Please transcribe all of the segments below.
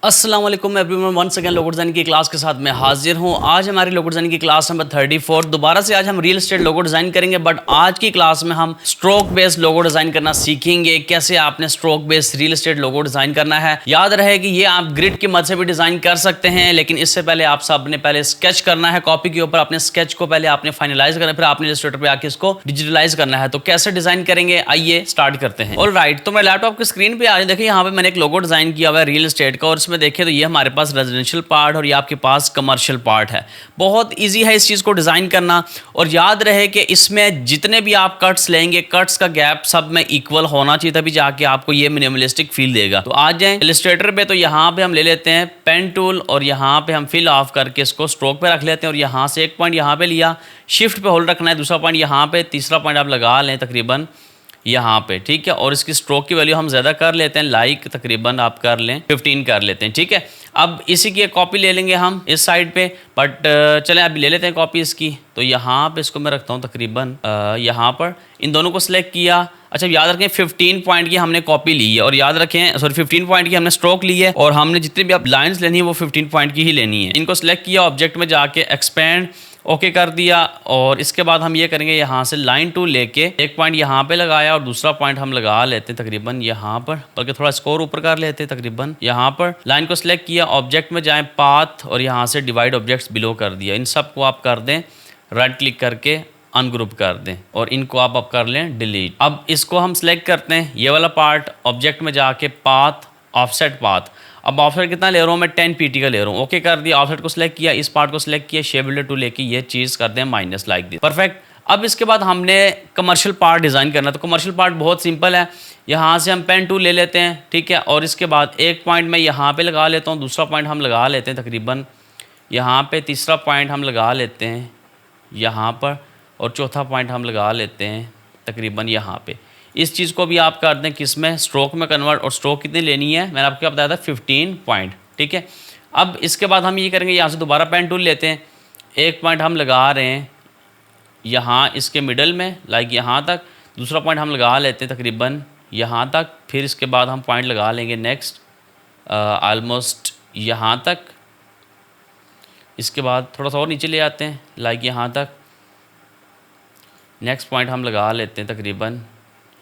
अस्सलाम वालेकुम everyone, once again logo design की क्लास के साथ मैं हाजिर हूँ। आज हमारी लोगो डिज़ाइन की क्लास नंबर 34 दोबारा से आज हम रियल एस्टेट लोगो डिज़ाइन करेंगे। बट आज की क्लास में हम स्ट्रोक बेस्ड लोगो डिज़ाइन करना सीखेंगे। कैसे आपने stroke based real estate logo design करना है। याद रहे कि ये आप ग्रिड की मदद से भी डिज़ाइन कर सकते हैं, लेकिन इससे पहले आप सब ने पहले स्केच करना है कॉपी के ऊपर। अपने स्केच को पहले आपने फाइनलाइज करना है, फिर आपने इलस्ट्रेटर पे आके इसको डिजिटलाइज करना है। तो कैसे डिज़ाइन करेंगे, आइए स्टार्ट करते हैं। ऑलराइट, तो मैं लैपटॉप की स्क्रीन पे आ रही, देखिए यहाँ पे मैंने एक लोगो डिज़ाइन किया हुआ है रियल एस्टेट का, और इसमें देखिए तो ये हमारे पास रेजिडेंशियल पार्ट और ये आपके पास कमर्शियल पार्ट है। बहुत इजी है इस चीज़ को डिज़ाइन करना। और याद रहे कि इसमें जितने भी आप कट्स लेंगे, कट्स का गैप सब में इक्वल होना चाहिए, तभी जाके आपको ये मिनिमलिस्टिक फील देगा। तो आ जाएं इलस्ट्रेटर पे, तो यहाँ पे हम ले लेते हैं पेन टूल और यहाँ पे हम फिल ऑफ करके इसको स्ट्रोक पे रख लेते हैं। और यहाँ से एक पॉइंट यहाँ पे लिया, शिफ्ट पे होल्ड रखना है, दूसरा पॉइंट यहाँ पे, तीसरा पॉइंट आप लगा लें तकरीबन यहाँ पे, ठीक है। और इसकी स्ट्रोक की वैल्यू हम ज़्यादा कर लेते हैं, लाइक तकरीबन आप कर लें 15 कर लेते हैं, ठीक है। अब इसी की एक कॉपी ले लेंगे हम इस साइड पे, बट चलें अभी ले लेते हैं कॉपी इसकी। तो यहाँ पे इसको मैं रखता हूँ तकरीबन यहाँ पर, इन दोनों को सिलेक्ट किया। अच्छा याद रखें 15 पॉइंट की हमने कॉपी ली है, और याद रखें सॉरी 15 पॉइंट की हमने स्ट्रोक ली है, और हमने जितनी भी आप लाइन्स लेनी है वो 15 पॉइंट की ही लेनी है। इनको सिलेक्ट किया, ऑब्जेक्ट में जाके एक्सपेंड ओके कर दिया। और इसके बाद हम ये करेंगे, यहाँ से लाइन टूल लेके एक पॉइंट यहाँ पे लगाया और दूसरा पॉइंट हम लगा लेते हैं तकरीबन यहाँ पर, बल्कि थोड़ा स्कोर ऊपर कर लेते हैं तकरीबन यहाँ पर। लाइन को सिलेक्ट किया, ऑब्जेक्ट में जाएं, पाथ, और यहाँ से डिवाइड ऑब्जेक्ट्स बिलो कर दिया। इन सब को आप कर दें, राइट क्लिक करके अनग्रुप कर दें, और इनको आप अब कर लें डिलीट। अब इसको हम सिलेक्ट करते हैं, ये वाला पार्ट, ऑब्जेक्ट में जाके पाथ, ऑफसेट पाथ। अब ऑफसेट कितना ले रहा हूँ मैं, 10 pt का ले रहा हूँ। ओके कर दिया, ऑफसेट को सिलेक्ट किया, इस पार्ट को सिलेक्ट किया, शेप बिल्डर टूल लेके ये चीज़ कर दें माइनस, लाइक दिस, परफेक्ट। अब इसके बाद हमने कमर्शियल पार्ट डिज़ाइन करना है। तो कमर्शियल पार्ट बहुत सिंपल है, यहाँ से हम पेन टूल ले लेते हैं, ठीक है। और इसके बाद एक पॉइंट मैं यहाँ पे लगा लेता हूँ, दूसरा पॉइंट हम लगा लेते हैं तकरीबन यहाँ पे, तीसरा पॉइंट हम लगा लेते हैं यहाँ पर, और चौथा पॉइंट हम लगा लेते हैं तकरीबन यहाँ पे। इस चीज़ को भी आप कर दें किस में, स्ट्रोक में कन्वर्ट। और स्ट्रोक कितनी लेनी है मैंने आपको बताया था 15 पॉइंट, ठीक है। अब इसके बाद हम ये करेंगे, यहाँ से दोबारा पेन टूल लेते हैं, एक पॉइंट हम लगा रहे हैं यहाँ इसके मिडल में, लाइक यहाँ तक, दूसरा पॉइंट हम लगा लेते हैं तकरीबन यहाँ तक, फिर इसके बाद हम पॉइंट लगा लेंगे नेक्स्ट ऑलमोस्ट यहाँ तक। इसके बाद थोड़ा सा और नीचे ले आते हैं, लाइक यहाँ तक, नेक्स्ट पॉइंट हम लगा लेते हैं तकरीबन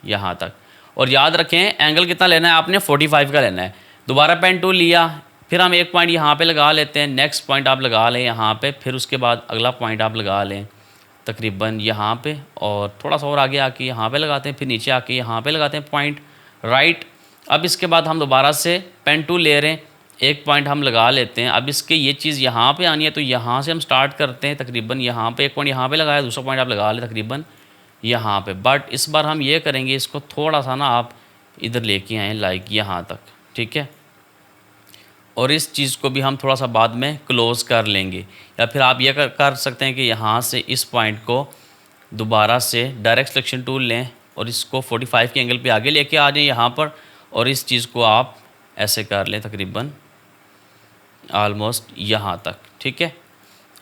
यहाँ तक। और याद रखें एंगल कितना लेना है आपने, 45 का लेना है। दोबारा पेन टूल लिया, फिर हम एक पॉइंट यहाँ पे लगा लेते हैं, नेक्स्ट पॉइंट आप लगा लें यहाँ पे, फिर उसके बाद अगला पॉइंट आप लगा लें तकरीबन यहाँ पे, और थोड़ा सा और आगे आके यहाँ पे लगाते हैं, फिर नीचे आके यहाँ पे लगाते हैं पॉइंट, राइट। अब इसके बाद हम दोबारा से पेन टूल ले रहे हैं, एक पॉइंट हम लगा लेते हैं। अब इसके ये चीज़ यहाँ पे आनी है, तो यहाँ से हम स्टार्ट करते हैं तकरीबन यहाँ पे, एक पॉइंट यहाँ पे लगाया, दूसरा पॉइंट आप लगा लें तकरीबन यहाँ पे। बट इस बार हम ये करेंगे, इसको थोड़ा सा ना आप इधर लेके आएँ, लाइक यहाँ तक, ठीक है। और इस चीज़ को भी हम थोड़ा सा बाद में क्लोज़ कर लेंगे, या फिर आप ये कर सकते हैं कि यहाँ से इस पॉइंट को दोबारा से डायरेक्ट सिलेक्शन टूल लें और इसको 45 के एंगल पे आगे लेके आ जाएं यहाँ पर, और इस चीज़ को आप ऐसे कर लें तकरीबन ऑलमोस्ट यहाँ तक, ठीक है।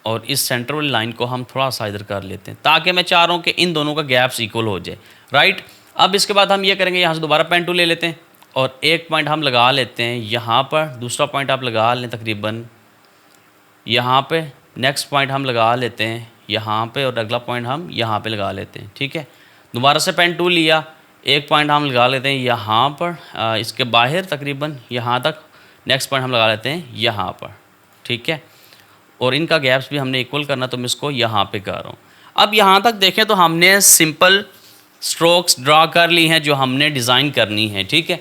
और इस सेंटर वाली लाइन को हम थोड़ा सा इधर कर लेते हैं, ताकि मैं चाह रहा हूँ कि इन दोनों का गैप्स इक्वल हो जाए, राइट। अब इसके बाद हम ये करेंगे, यहाँ से दोबारा पेन टूल ले लेते हैं, और एक पॉइंट हम लगा लेते हैं यहाँ पर, दूसरा पॉइंट आप लगा लें तकरीबन यहाँ पे, नेक्स्ट पॉइंट हम लगा लेते हैं यहाँ पे, और अगला पॉइंट हम यहाँ पे लगा लेते हैं, ठीक है। दोबारा से पेन टूल लिया, एक पॉइंट हम लगा लेते हैं यहाँ पर, इसके बाहर तकरीबन यहाँ तक, नेक्स्ट पॉइंट हम लगा लेते हैं यहाँ पर, ठीक है। और इनका गैप्स भी हमने इक्वल करना, तो मैं इसको यहाँ पे कर रहा हूँ। अब यहाँ तक देखें तो हमने सिंपल स्ट्रोक्स ड्रा कर ली हैं जो हमने डिज़ाइन करनी है, ठीक है।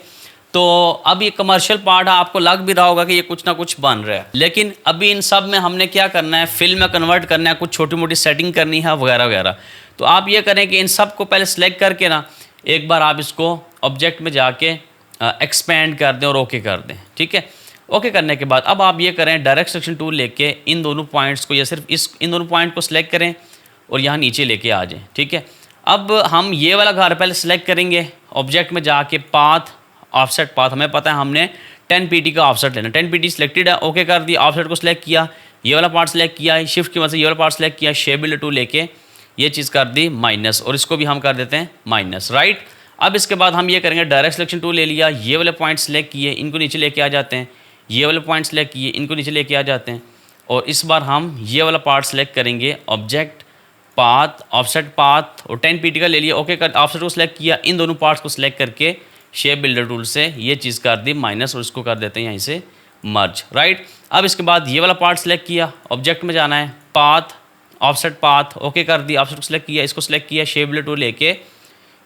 तो अब ये कमर्शियल पार्ट है, आपको लग भी रहा होगा कि ये कुछ ना कुछ बन रहा है, लेकिन अभी इन सब में हमने क्या करना है, फिल में कन्वर्ट करना है, कुछ छोटी मोटी सेटिंग करनी है वगैरह वगैरह। तो आप ये करें कि इन सब को पहले सेलेक्ट करके ना, एक बार आप इसको ऑब्जेक्ट में जाके एक्सपेंड कर दें और ओके कर दें, ठीक है। ओके करने के बाद अब आप ये करें, डायरेक्ट सिलेक्शन टूल लेके इन दोनों पॉइंट्स को, या सिर्फ इन दोनों पॉइंट को सिलेक्ट करें और यहाँ नीचे लेके आ जाएं, ठीक है। अब हम ये वाला घर पहले सिलेक्ट करेंगे, ऑब्जेक्ट में जाके पाथ, ऑफसेट पाथ, हमें पता है हमने 10 pt का ऑफसेट लेना, 10 pt सिलेक्टेड है, ओके कर दिया। ऑफसेट को सिलेक्ट किया, ये वाला पार्ट सिलेक्ट किया, शिफ्ट की वजह से ये वाला पार्ट सिलेक्ट किया, शेप बिल्डर टूल लेके ये चीज़ कर दी माइनस, और इसको भी हम कर देते हैं माइनस, राइट। अब इसके बाद हम ये करेंगे, डायरेक्ट सिलेक्शन टूल ले लिया, ये वाले पॉइंट सिलेक्ट किए, इनको नीचे लेके आ जाते हैं, ये वाले पॉइंट सेलेक्ट किए, इनको नीचे लेके आ जाते हैं और इस बार हम ये वाला पार्ट सेलेक्ट करेंगे, ऑब्जेक्ट पाथ, ऑफसेट पाथ और 10 pt का ले लिया। ओके कर ऑफसेट को सिलेक्ट किया, इन दोनों पार्ट्स को सिलेक्ट करके शेप बिल्डर टूल से ये चीज़ कर दी माइनस और इसको कर देते हैं यहीं से मर्ज, राइट। अब इसके बाद ये वाला पार्ट सेलेक्ट किया, ऑब्जेक्ट में जाना है, पाथ, ऑफसेट पाथ, ओके कर दिया, ऑफसेट को सिलेक्ट किया, इसको सिलेक्ट किया, शेप बिल्डर टूल लेके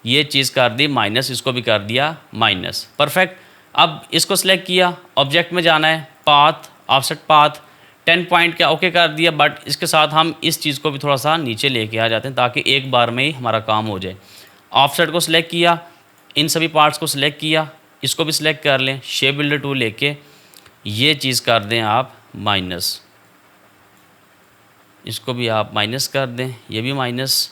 ये चीज़ कर दी माइनस, इसको भी कर दिया माइनस, परफेक्ट। अब इसको सिलेक्ट किया, ऑब्जेक्ट में जाना है, पाथ, ऑफसेट पाथ, 10 पॉइंट का ओके कर दिया, बट इसके साथ हम इस चीज़ को भी थोड़ा सा नीचे लेके आ जाते हैं ताकि एक बार में ही हमारा काम हो जाए। ऑफसेट को सिलेक्ट किया, इन सभी पार्ट्स को सिलेक्ट किया, इसको भी सिलेक्ट कर लें, शेप बिल्डर टूल लेके ये चीज़ कर दें आप माइनस, इसको भी आप माइनस कर दें, ये भी माइनस,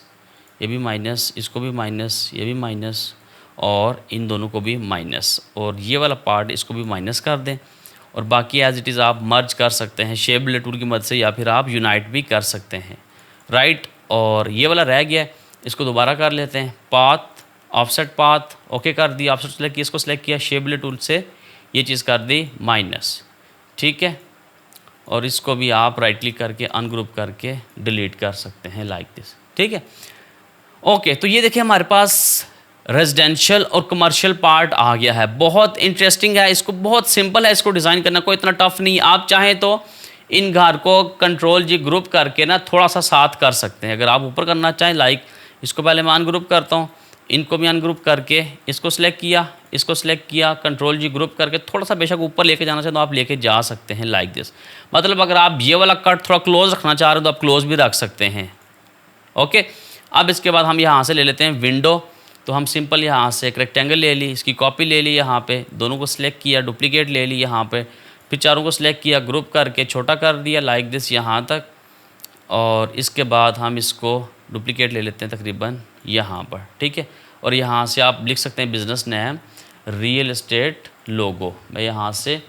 ये भी माइनस, इसको भी माइनस, ये भी माइनस और इन दोनों को भी माइनस, और ये वाला पार्ट इसको भी माइनस कर दें और बाकी एज इट इज़ आप मर्ज कर सकते हैं शेप बिल्डर टूल की मदद से या फिर आप यूनाइट भी कर सकते हैं, राइट। और ये वाला रह गया, इसको दोबारा कर लेते हैं, पाथ, ऑफसेट पाथ, ओके कर दिया, ऑफसेट सेलेक्ट किया, इसको सेलेक्ट किया, शेप बिल्डर टूल से ये चीज़ कर दी माइनस, ठीक है। और इसको भी आप राइट क्लिक करके अनग्रुप करके डिलीट कर सकते हैं लाइक दिस, ठीक है। ओके, तो ये देखिए हमारे पास रेजिडेंशियल और कमर्शियल पार्ट आ गया है, बहुत इंटरेस्टिंग है, इसको बहुत सिंपल है इसको डिज़ाइन करना, कोई इतना टफ नहीं। आप चाहें तो इन घर को कंट्रोल जी ग्रुप करके ना थोड़ा सा साथ कर सकते हैं, अगर आप ऊपर करना चाहें, लाइक इसको पहले मैं अनग्रुप करता हूँ, इनको भी अनग्रुप करके इसको सिलेक्ट किया, इसको सिलेक्ट किया, कंट्रोल जी ग्रुप करके थोड़ा सा बेशक ऊपर लेके जाना चाहें तो आप लेके जा सकते हैं लाइक दिस। मतलब अगर आप ये वाला कट थोड़ा क्लोज रखना चाह रहे हो तो आप क्लोज भी रख सकते हैं, ओके। अब इसके बाद हम यहाँ से ले लेते हैं विंडो, तो हम सिंपल यहाँ से एक रेक्टेंगल ले ली, इसकी कॉपी ले ली, यहाँ पे दोनों को सिलेक्ट किया, डुप्लीकेट ले ली यहाँ पे, फिर चारों को सिलेक्ट किया, ग्रुप करके छोटा कर दिया लाइक दिस यहाँ तक, और इसके बाद हम इसको डुप्लीकेट ले लेते हैं तकरीबन यहाँ पर, ठीक है। और यहाँ से आप लिख सकते हैं बिज़नेस नेम रियल एस्टेट लोगो, मैं यहाँ से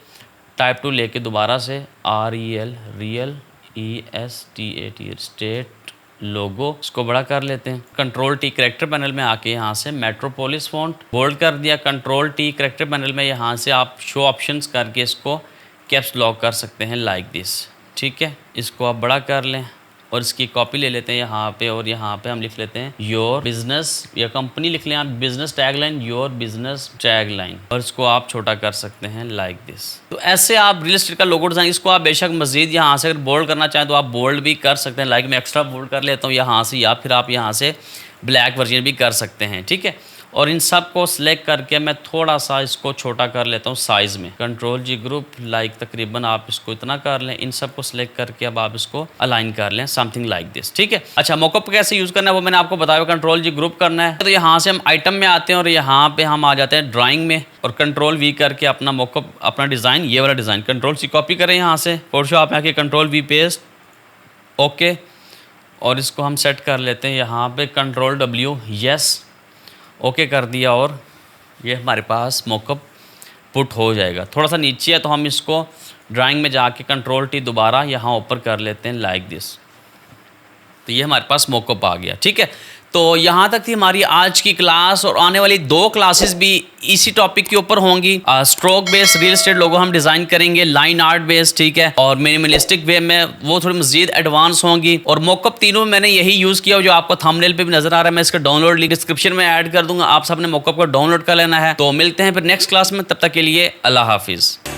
टाइप 2 लेके दोबारा से REL रियल ESTAT स्टेट लोगो, इसको बड़ा कर लेते हैं, कंट्रोल T कैरेक्टर पैनल में आके यहाँ से मेट्रोपोलिस फॉन्ट बोल्ड कर दिया, कंट्रोल T कैरेक्टर पैनल में यहाँ से आप शो ऑप्शंस करके इसको कैप्स लॉक कर सकते हैं लाइक दिस, ठीक है। इसको आप बड़ा कर लें और इसकी कॉपी ले लेते हैं यहाँ पे, और यहाँ पे हम लिख लेते हैं योर बिजनेस, या कंपनी लिख लें आप, business tagline, your business tagline, और इसको आप छोटा कर सकते हैं लाइक दिस। तो ऐसे आप रियल एस्टेट का लोगो डिज़ाइन, इसको आप बेशक मजीद यहाँ से अगर बोल्ड करना चाहें तो आप बोल्ड भी कर सकते हैं, लाइक मैं एक्स्ट्रा बोल्ड कर लेता हूँ यहाँ से, या फिर आप यहाँ से ब्लैक वर्जन भी कर सकते हैं, ठीक है। और इन सब को सिलेक्ट करके मैं थोड़ा सा इसको छोटा कर लेता हूँ साइज़ में, कंट्रोल जी ग्रुप लाइक तकरीबन आप इसको इतना कर लें, इन सब को सिलेक्ट करके अब आप इसको अलाइन कर लें समथिंग लाइक दिस, ठीक है। अच्छा, मॉकअप कैसे यूज़ करना है वो मैंने आपको बताया, कंट्रोल जी ग्रुप करना है, तो यहाँ से हम आइटम में आते हैं और यहाँ पे हम आ जाते हैं ड्राइंग में, और कंट्रोल V करके अपना मॉकअप, अपना डिज़ाइन, ये वाला डिज़ाइन कंट्रोल C कॉपी करें यहाँ से, फोटोशॉप में आके कंट्रोल V पेस्ट, ओके। और इसको हम सेट कर लेते हैं यहाँ पे कंट्रोल W यस, ओके कर दिया, और ये हमारे पास मॉकअप पुट हो जाएगा। थोड़ा सा नीचे है तो हम इसको ड्राइंग में जाके कंट्रोल T दोबारा यहाँ ऊपर कर लेते हैं लाइक दिस, तो ये हमारे पास मॉकअप आ गया, ठीक है। तो यहाँ तक थी हमारी आज की क्लास, और आने वाली 2 क्लासेस भी इसी टॉपिक के ऊपर होंगी। स्ट्रोक बेस्ड रियल एस्टेट लोगो हम डिज़ाइन करेंगे, लाइन आर्ट बेस्ड, ठीक है, और मिनिमलिस्टिक वे में वो थोड़ी मजीद एडवांस होंगी, और मॉकअप तीनों मैंने यही यूज़ किया जो आपको थंबनेल पे भी नजर आ रहा है। मैं इसका डाउनलोड लिंक डिस्क्रिप्शन में ऐड कर दूंगा, आप सबने मॉकअप को डाउनलोड कर लेना है। तो मिलते हैं फिर नेक्स्ट क्लास में, तब तक के लिए अल्लाह हाफिज़।